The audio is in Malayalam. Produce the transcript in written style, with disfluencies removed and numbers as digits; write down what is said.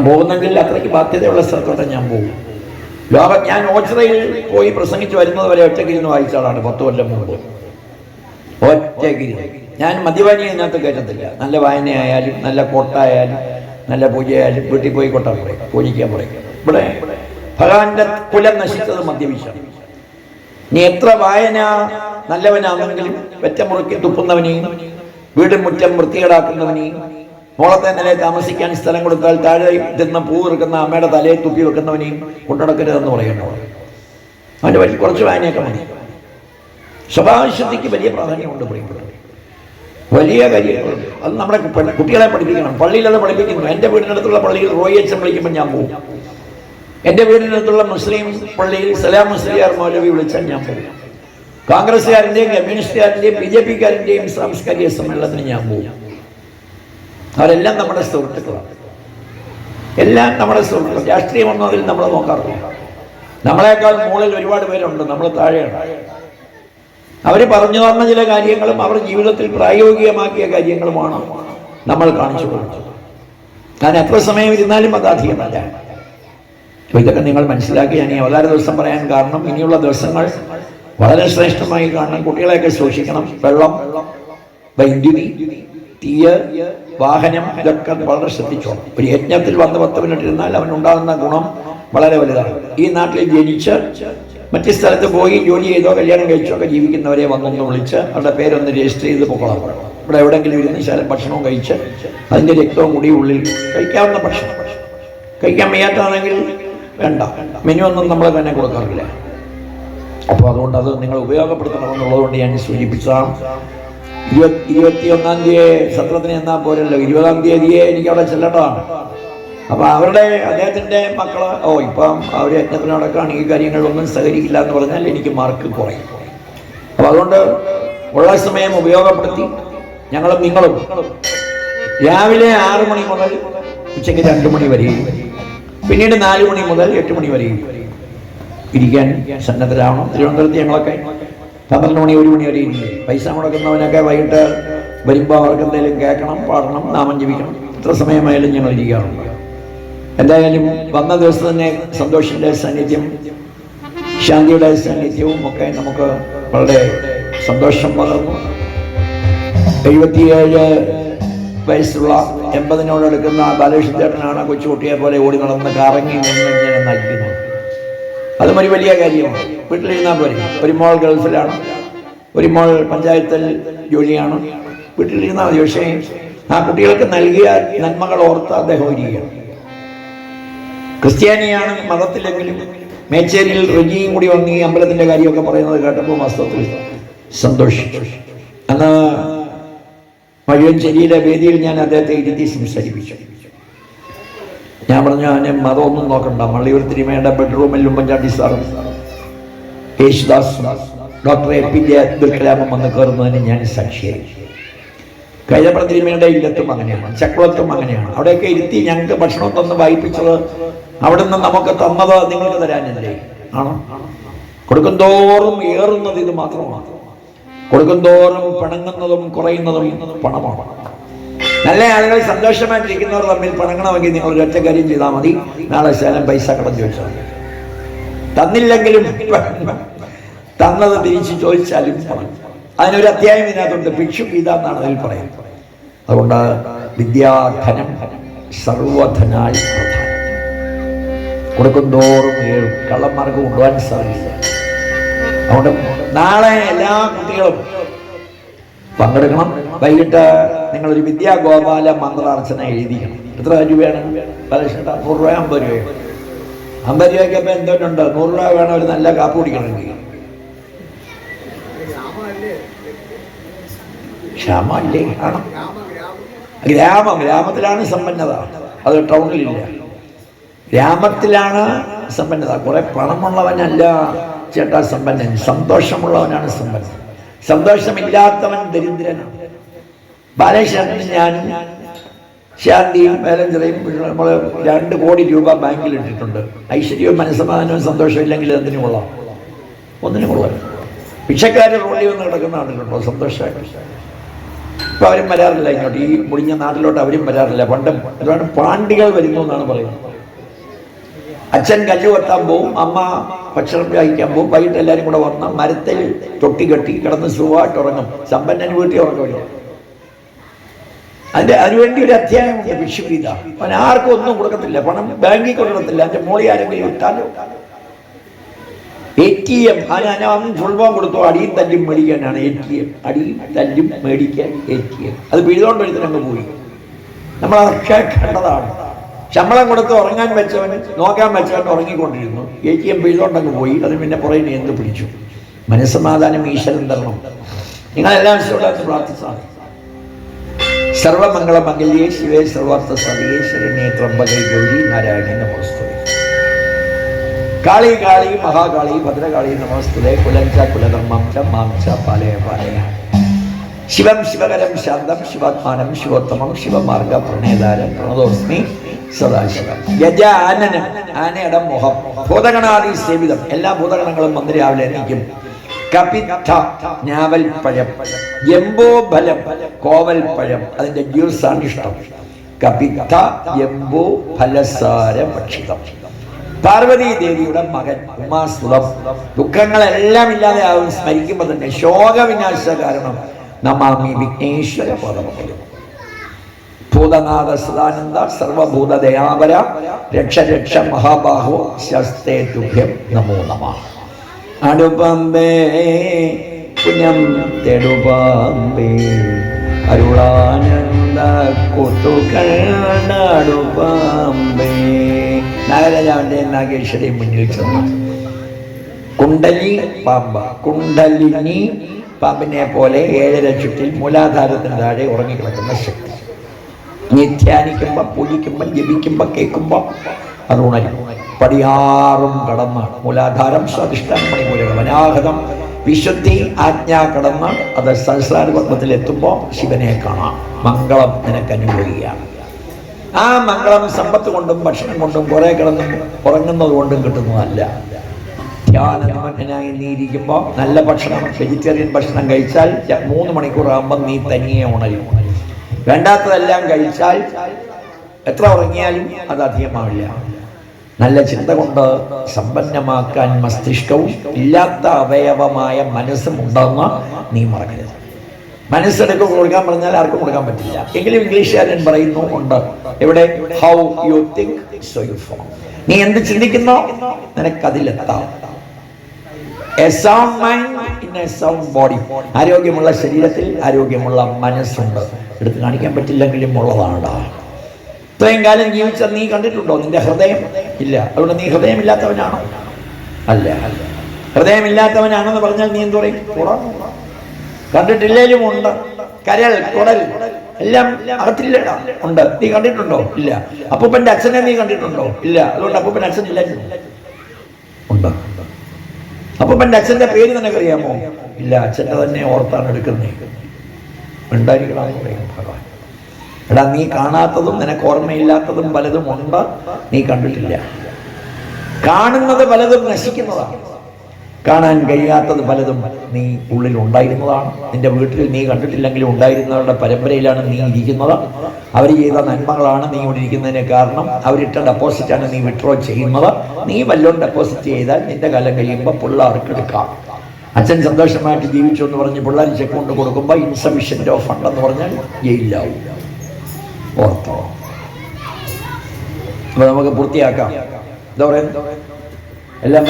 ഞാൻ പോകുന്നെങ്കിൽ അത്രയ്ക്ക് ബാധ്യതയുള്ള സ്ഥലത്തോടെ ഞാൻ പോകും. ഞാൻ ഓച്ചിറയിൽ പോയി പ്രസംഗിച്ച് വരുന്നത് വരെ ഒറ്റയ്ക്കിരുന്ന് വായിച്ച ആളാണ് 10 കൊല്ലം മുമ്പ്. ഒറ്റയ്ക്കിരുന്ന് ഞാൻ മദ്യപാനി അതിനകത്ത് കയറ്റത്തില്ല. നല്ല വായനയായാലും നല്ല കൊട്ടായാലും നല്ല പൂജയായാലും വീട്ടിൽ പോയി കൊട്ടാൻ പറയും, പൂജിക്കാൻ പറയും. ഇവിടെ ഭഗവാന്റെ കുലം നശിച്ചത് മദ്യപിച്ചാണ്. നീ എത്ര വായന നല്ലവനാണെങ്കിലും വെറ്റമുറുക്കി തുപ്പുന്നവനെയും വീടും മുറ്റം വൃത്തികേടാക്കുന്നവനെയും മോളത്തെ നിലയിൽ താമസിക്കാൻ സ്ഥലം കൊടുത്താൽ താഴെ തിന്ന് പൂ ഇറുക്കുന്ന അമ്മയുടെ തലയെ തുപ്പി വെക്കുന്നവനെയും കൊണ്ടുനടക്കരുതെന്ന് പറയുന്നു. അവൻ്റെ വലിയ കുറച്ച് വായനയൊക്കെ മതി. സ്വഭാവശുദ്ധിക്ക് വലിയ പ്രാധാന്യമുണ്ട്. പ്രിയപ്പെട്ടത് വലിയ കാര്യങ്ങളുണ്ട്. അത് നമ്മുടെ കുട്ടികളെ പഠിപ്പിക്കണം. പള്ളിയിൽ അത് പഠിപ്പിക്കുന്നു. എൻ്റെ വീടിനടുത്തുള്ള പള്ളിയിൽ റോയി അച്ഛൻ വിളിക്കുമ്പോൾ ഞാൻ പോകും. എൻ്റെ വീടിനടുത്തുള്ള മുസ്ലിം പള്ളിയിൽ സലാം മുസ്ലിയാർ മൗലവി വിളിച്ചാൽ ഞാൻ പോകും. കോൺഗ്രസ്സുകാരൻ്റെയും കമ്മ്യൂണിസ്റ്റുകാരൻ്റെയും BJPക്കാരൻ്റെയും സാംസ്കാരിക സമ്മേളനത്തിന് ഞാൻ പോകും. അവരെല്ലാം നമ്മുടെ സുഹൃത്തുക്കളാണ്. എല്ലാം നമ്മുടെ സുഹൃത്തുക്കൾ. രാഷ്ട്രീയമൊന്നും അതിൽ നമ്മൾ നോക്കാറില്ല. നമ്മളെക്കാൾ മുകളിൽ ഒരുപാട് പേരുണ്ട്, നമ്മൾ താഴെയാണ്. അവർ പറഞ്ഞു തന്ന ചില കാര്യങ്ങളും അവർ ജീവിതത്തിൽ പ്രായോഗികമാക്കിയ കാര്യങ്ങളുമാണ് നമ്മൾ കാണിച്ചു കൊടുത്തത്. ഞാൻ എത്ര സമയം ഇരുന്നാലും അത് അധികമല്ല. അപ്പോൾ ഇതൊക്കെ നിങ്ങൾ മനസ്സിലാക്കി. ഞാൻ ഈ അവതാര ദിവസം പറയാൻ കാരണം, ഇനിയുള്ള ദിവസങ്ങൾ വളരെ ശ്രേഷ്ഠമായി കാണണം. കുട്ടികളെയൊക്കെ സൂക്ഷിക്കണം. വെള്ളം, വൈദ്യുതി, തീയ്, വാഹനം, ഇതൊക്കെ വളരെ ശ്രദ്ധിച്ചോണം. ഒരു യജ്ഞത്തിൽ വന്ന് 10 മിനിറ്റ് ഇരുന്നാൽ അവനുണ്ടാകുന്ന ഗുണം വളരെ വലുതാണ്. ഈ നാട്ടിൽ ജനിച്ച് മറ്റു സ്ഥലത്ത് പോയി ജോലി ചെയ്തോ കല്യാണം കഴിച്ചോ ഒക്കെ ജീവിക്കുന്നവരെ വന്നൊന്ന് വിളിച്ച് അവരുടെ പേരൊന്ന് രജിസ്റ്റർ ചെയ്ത് പോകണം. ഇവിടെ എവിടെയെങ്കിലും ഇരുന്ന് ശാലം ഭക്ഷണവും കഴിച്ച് അതിൻ്റെ രക്തവും കൂടി ഉള്ളിൽ കഴിക്കാവുന്ന ഭക്ഷണം. കഴിക്കാൻ വയ്യാത്തതാണെങ്കിൽ വേണ്ട, മെനു ഒന്നും നമ്മൾ തന്നെ കൊടുക്കാറില്ല. അപ്പോൾ അതുകൊണ്ട് അത് നിങ്ങൾ ഉപയോഗപ്പെടുത്തണമെന്നുള്ളതുകൊണ്ട് ഞാൻ സൂചിപ്പിച്ചതാണ്. 21-ാം തീയതി സത്രത്തിന് എന്നാൽ പോരല്ലോ, 20-ാം തീയതിയെ എനിക്ക് അവിടെ ചെല്ലേണ്ടതാണ്. അപ്പോൾ അദ്ദേഹത്തിൻ്റെ മക്കൾ ഇപ്പം അവർ യജ്ഞത്തിന് നടക്കുകയാണ്, ഈ കാര്യങ്ങളിലൊന്നും സഹകരിക്കില്ല എന്ന് പറഞ്ഞാൽ എനിക്ക് മാർക്ക് കുറയും. അപ്പോൾ അതുകൊണ്ട് ഉള്ള സമയം ഉപയോഗപ്പെടുത്തി ഞങ്ങളും നിങ്ങളും രാവിലെ 6 മണി മുതൽ ഉച്ചയ്ക്ക് 2 മണി വരെയും പിന്നീട് 4 മണി മുതൽ 8 മണി വരെയും ഇരിക്കാൻ സന്നദ്ധരാവണം. തിരുവനന്തപുരത്ത് ഞങ്ങളൊക്കെ 12 മണി 1 മണി വരെ ഇരിക്കും. പൈസ മുടക്കുന്നവനൊക്കെ വൈകിട്ട് വരുമ്പോൾ അവർക്ക് എന്തെങ്കിലും കേൾക്കണം, പാടണം, നാമം ജപിക്കണം. എത്ര സമയമായാലും ഞങ്ങൾ ഇരിക്കാറുണ്ട്. എന്തായാലും വന്ന ദിവസം തന്നെ സന്തോഷിൻ്റെ സാന്നിധ്യം, ശാന്തിയുടെ സാന്നിധ്യവും ഒക്കെ നമുക്ക് വളരെ സന്തോഷം പകർന്നു. 77 വയസ്സുള്ള 80-നോടടുക്കുന്ന ബാലകൃഷ്ണ ചേട്ടനാണ് കൊച്ചുകുട്ടിയെ പോലെ ഓടി നടന്ന് കറങ്ങി നിന്ന് ഇങ്ങനെ നയിക്കുന്നത്. അതും ഒരു വലിയ കാര്യമാണ്. വീട്ടിലിരുന്നാൽ പോലെ. ഒരു മോൾ ഗൾഫിലാണ്, ഒരു മോൾ പഞ്ചായത്തിൽ ജോലിയാണ്. വീട്ടിലിരുന്നാൽ മതി. പക്ഷേ ആ കുട്ടികൾക്ക് നൽകിയ നന്മകൾ ഓർത്ത് അദ്ദേഹം ഇരിക്കുകയാണ്. ക്രിസ്ത്യാനിയാണ് മതത്തിലെങ്കിലും മേച്ചേരിയിൽ റെജിയും കൂടി വന്ന് ഈ അമ്പലത്തിൻ്റെ കാര്യമൊക്കെ പറയുന്നത് കേട്ടപ്പോൾ വാസ്തവത്തിൽ സന്തോഷിച്ചു. അന്ന് മഴുവഞ്ചേരിയിലെ വേദിയിൽ ഞാൻ അദ്ദേഹത്തെ ഇരുത്തി സംസാരിപ്പിച്ചു. ഞാൻ പറഞ്ഞു, അവന് മതമൊന്നും നോക്കണ്ട, മള്ളിയൂർ തിരുമേയുടെ ബെഡ്റൂമിൽ ഉമ്മൻചാണ്ടി സാറും യേശുദാസ് ഡോക്ടർ APJ അബ്ദുൽ കലാമും വന്ന് കയറുന്നതിന് ഞാൻ സാക്ഷിയായി. കൈതപ്ര തിരുമേയുടെ ഇല്ലത്തും അങ്ങനെയാണ്, ചക്കുളത്തും അങ്ങനെയാണ്. അവിടെയൊക്കെ ഇരുത്തി ഞങ്ങൾക്ക് ഭക്ഷണം തന്ന് വായിപ്പിച്ചത് അവിടെ നിന്ന് നമുക്ക് തന്നത് നിങ്ങൾക്ക് തരാനല്ലേ ആണോ? കൊടുക്കുന്തോറും ഏറുന്നത് ഇത് മാത്രമാണ്. കൊടുക്കുന്തോറും പിണങ്ങുന്നതും കുറയുന്നതും പണമാണ്. നല്ല ആളുകൾ സന്തോഷമായിട്ടിരിക്കുന്നവർ തമ്മിൽ പിണങ്ങണമെങ്കിൽ നിങ്ങൾ ഒരൊറ്റ കാര്യം ചെയ്താൽ മതി. നാളെ ശേലം പൈസ കടം ചോദിച്ചാൽ മതി. തന്നില്ലെങ്കിലും തന്നത് തിരിച്ച് ചോദിച്ചാലും പണം. അതിനൊരു അധ്യായം ഇതിനകത്തുണ്ട്. ഭിക്ഷുഗീത എന്നാണ് അതിൽ പറയുന്നത്. അതുകൊണ്ട് വിദ്യാധനം സർവധനായി പ്രധാനം. കൊടുക്കുന്തോറും കള്ളന്മാർക്ക് കൊണ്ടുപോകാൻ സാധിക്കില്ല. അതുകൊണ്ട് നാളെ എല്ലാ കുട്ടികളും പങ്കെടുക്കണം. വൈകിട്ട് നിങ്ങളൊരു വിദ്യാഗോപാല മന്ത്രാർച്ചന എഴുതിക്കണം. എത്ര രൂപയാണ് പലക്ഷേട്ട? 100 രൂപ, 50 രൂപയാണ്. 50 രൂപയ്ക്ക് അപ്പം എന്തുണ്ട്? 100 രൂപ വേണം ഒരു നല്ല കാപ്പ് കുടിക്കണമെങ്കിൽ. ക്ഷാമല്ലേ? ആണോ? ഗ്രാമത്തിലാണ് സമ്പന്നത, അത് ടൗണിലില്ല. ഗ്രാമത്തിലാണ് സമ്പന്നത. കുറെ പണമുള്ളവനല്ല ചേട്ടാ സമ്പന്നൻ, സന്തോഷമുള്ളവനാണ് സമ്പന്നൻ. സന്തോഷമില്ലാത്തവൻ ദരിദ്രനാണ്. ബാലകൃഷ്ണനും ഞാനും ശാന്തിയും വേലഞ്ചറയും നമ്മൾ 2 കോടി രൂപ ബാങ്കിൽ ഇട്ടിട്ടുണ്ട്. ഐശ്വര്യവും മനസ്സമാധാനവും സന്തോഷവും ഇല്ലെങ്കിൽ എന്തിനു കൊള്ളാം? ഒന്നിനു കൊള്ളാം. ഭിക്ഷക്കാർ റോഡിൽ വന്ന് കിടക്കുന്ന ആളുകളുണ്ടോ സന്തോഷമായിട്ട്? ഇപ്പം അവരും വരാറില്ല ഇങ്ങോട്ട്, ഈ മുടിഞ്ഞ നാട്ടിലോട്ട് അവരും വരാറില്ല. പണ്ട് അതുകൊണ്ട് പാണ്ടികൾ വരുന്നു എന്നാണ് പറയുന്നത്. അച്ഛൻ കല്ല് കൊത്താൻ പോവും, അമ്മ ഭക്ഷണം കഴിക്കാൻ പോവും. വൈകിട്ട് എല്ലാവരും കൂടെ വന്ന മരത്തിൽ തൊട്ടി കെട്ടി കിടന്ന് സുഖമായിട്ട് ഉറങ്ങും. സമ്പന്നന് വീട്ടിൽ ഉറങ്ങമില്ല. അതിനുവേണ്ടി ഒരു അധ്യായമുണ്ട് വിഷുഗീത. അവൻ ആർക്കും ഒന്നും കൊടുക്കത്തില്ല, പണം ബാങ്കിൽ കൊടുക്കത്തില്ല. അതിന്റെ മോളി ആരെങ്കിലും ഇട്ടാലോ ATM അവൻ ഫുൾബോം കൊടുത്തു. അടിയും തല്ലും മേടിക്കാനാണ് ATM. അടിയും തല്ലും മേടിക്കാൻ ATM. അത് പിഴുതോണ്ട് ഒരുത്തനങ്ങ് പോയി. നമ്മളതൊക്കെ കണ്ടതാണ്. ശമ്പളം കൊടുത്ത് ഉറങ്ങാൻ വെച്ചവന്, നോക്കാൻ വെച്ചവൻ ഉറങ്ങിക്കൊണ്ടിരുന്നു. ATM പിഴുതോണ്ടങ്ങ് പോയി. അതിന് പിന്നെ പുറകിന് എന്ത് പിടിച്ചു. മനസ്സമാധാനം ഈശ്വരൻ തരണം. നിങ്ങളെല്ലാം ഈശ്വരനോട് പ്രാർത്ഥിച്ചാണ്. സർവമംഗളമംഗല്യേ ശിവേ സർവാർത്ഥ സാധികേ ശരണ്യേ ത്രംബകേ ഗൗരി നാരായണി നമോസ്തുതേ. കാളി കാളി മഹാകാളി ഭദ്രകാളി നമോസ്തുതേ. കുലം ച കുലധർമ്മം ച മാം ച പാലയ പാലയ. ശിവം ശിവകരം ശാന്തം ശിവാത്മാനം ശിവോത്തമം ശിവമാർഗ പ്രണേതാരം പ്രണതോസ്മി സദാശിവം. യജാനനം, ആനയുടെ മുഖം. ഭൂതഗണാദി സേവിതം, എല്ലാ ഭൂതഗണങ്ങളും വന്ന് രാവിലെ എണീക്കും. കപിത്ത, ഞാവൽപ്പഴം. ജംബോഫലം, കോവൽപ്പഴം. അതിന്റെ ജ്യൂസാണ് ഇഷ്ടം. കപിത്ത ജംബോ ഫലസാര ഭക്ഷിതം. പാർവതി ദേവിയുടെ മകൻ ഉമാസുതം. ദുഃഖങ്ങളെല്ലാം ഇല്ലാതെ ആവും സ്മരിക്കുമ്പോൾ തന്നെ. ശോകവിനാശ കാരണം നമാമി വിഘ്നേശ്വര പദമ. ഭൂതനാഥ സദാനന്ദ സർവഭൂത ദയാപര രക്ഷ രക്ഷ മഹാബാഹോ ശസ്തേ തുഭ്യം നമോ നമഃ. അടുപമ്പേ പുണ്യം തെടുപാമ്പേ അരുളാനന്ദ കൊത്തുകടുപാമ്പേ. നാഗരാജാവിന്റെ നാഗേശ്വരി മുന്നിൽ ചെന്നു. കുണ്ടലി പാമ്പ, കുണ്ടലിനി പാമ്പിനെ പോലെ 7 ചുറ്റിൽ മൂലാധാരത്തിന് താഴെ ഉറങ്ങിക്കിടക്കുന്ന ശക്തി. നീ ധ്യാനിക്കുമ്പോൾ, പൂജിക്കുമ്പോൾ, ജപിക്കുമ്പോൾ, കേൾക്കുമ്പോൾ അത് ഉണരും. പടിയാറും കടന്ന് മൂലാധാരം സ്വാധിഷ്ഠാന മണിമൂലകം അനാഹതം വിശുദ്ധി ആജ്ഞാ കടന്ന് അത് സഹസ്രാരപത്മത്തിൽ എത്തുമ്പോൾ ശിവനെ കാണാം. മംഗളം നിനക്ക് അനുഭവിക്കുകയാണ്. ആ മംഗളം സമ്പത്ത് കൊണ്ടും ഭക്ഷണം കൊണ്ടും കുറെ കിടന്നും ഉറങ്ങുന്നത് കൊണ്ടും കിട്ടുന്നതല്ല. ധ്യാനനായി നീ ഇരിക്കുമ്പോൾ നല്ല ഭക്ഷണം, വെജിറ്റേറിയൻ ഭക്ഷണം കഴിച്ചാൽ 3 മണിക്കൂറാകുമ്പോൾ നീ തനിയെ ഉണരും. വേണ്ടാത്തതെല്ലാം കഴിച്ചാൽ എത്ര ഉറങ്ങിയാലും അത് അധികമാവില്ല. നല്ല ചിന്ത കൊണ്ട് സമ്പന്നമാക്കാൻ മസ്തിഷ്കവും ഇല്ലാത്ത അവയവമായ മനസ്സും ഉണ്ടെന്ന് നീ മറക്കരുത്. മനസ്സെടുക്ക് കൊടുക്കാൻ പറഞ്ഞാൽ ആർക്കും കൊടുക്കാൻ പറ്റില്ല. എങ്കിലും ഇംഗ്ലീഷുകാരൻ പറയുന്നു ഉണ്ട്. എവിടെ? How you think so you form. നീ എന്ത് ചിന്തിക്കുന്നോ നിനക്കതിലെത്താം. A sound mind in a sound body. ആരോഗ്യമുള്ള ശരീരത്തിൽ ആരോഗ്യമുള്ള മനസ്സുണ്ട്. എടുത്ത് കാണിക്കാൻ പറ്റില്ലെങ്കിലും ഉള്ളതാണ്. ഇത്രയും കാലം ജീവിച്ച നീ കണ്ടിട്ടുണ്ടോ നിന്റെ ഹൃദയം? ഇല്ല. അതുകൊണ്ട് നീ ഹൃദയമില്ലാത്തവനാണോ? അല്ല. ഹൃദയമില്ലാത്തവനാണെന്ന് പറഞ്ഞാൽ നീ എന്തു പറയും? കണ്ടിട്ടില്ലേലും ഉണ്ട്. കരൾ, കുടൽ എല്ലാം അകത്തില്ലടാ ഉണ്ട്. നീ കണ്ടിട്ടുണ്ടോ? ഇല്ല. അപ്പൂപ്പന്റെ അച്ഛനെ നീ കണ്ടിട്ടുണ്ടോ? ഇല്ല. അതുകൊണ്ട് അപ്പൂപ്പന്റെ അച്ഛൻ ഇല്ലായിരുന്നു. ഉണ്ട്. അപ്പൂപ്പന്റെ അച്ഛന്റെ പേര് നിനക്കറിയാമോ? ഇല്ല. അച്ഛന്റെ തന്നെ ഓർത്താണ് എടുക്കുന്നത്. ഉണ്ടായിരിക്കണം ഭഗവാൻ. എടാ, നീ കാണാത്തതും നിനക്ക് ഓർമ്മയില്ലാത്തതും പലതും ഉണ്ട്. നീ കണ്ടിട്ടില്ല. കാണുന്നത് പലതും നശിക്കുന്നതാണ്. കാണാൻ കഴിയാത്തത് പലതും നീ ഉള്ളിൽ ഉണ്ടായിരുന്നതാണ്. നിന്റെ വീട്ടിൽ നീ കണ്ടിട്ടില്ലെങ്കിലും ഉണ്ടായിരുന്നവരുടെ പരമ്പരയിലാണ് നീ ഇരിക്കുന്നത്. അവർ ചെയ്ത നന്മകളാണ് നീ ഇവിടെ ഇരിക്കുന്നതിന് കാരണം. അവരിട്ട ഡെപ്പോസിറ്റാണ് നീ വിഡ്രോ ചെയ്യുന്നത്. നീ വല്ലതും ഡെപ്പോസിറ്റ് ചെയ്താൽ നിന്റെ കാലം കഴിയുമ്പോൾ പിള്ളേർക്ക് എടുക്കാം. അച്ഛൻ സന്തോഷമായിട്ട് ജീവിച്ചു എന്ന് പറഞ്ഞ് പിള്ളേർ ചെക്ക് കൊണ്ട് കൊടുക്കുമ്പോൾ ഇൻസഫിഷ്യൻ്റ് ഓഫ് ഫണ്ട് എന്ന് പറഞ്ഞാൽ ജയിലിലാവും. ഓർത്തോ? അപ്പൊ നമുക്ക് പൂർത്തിയാക്കാം. എന്താ പറയുന്നത്? എല്ലാം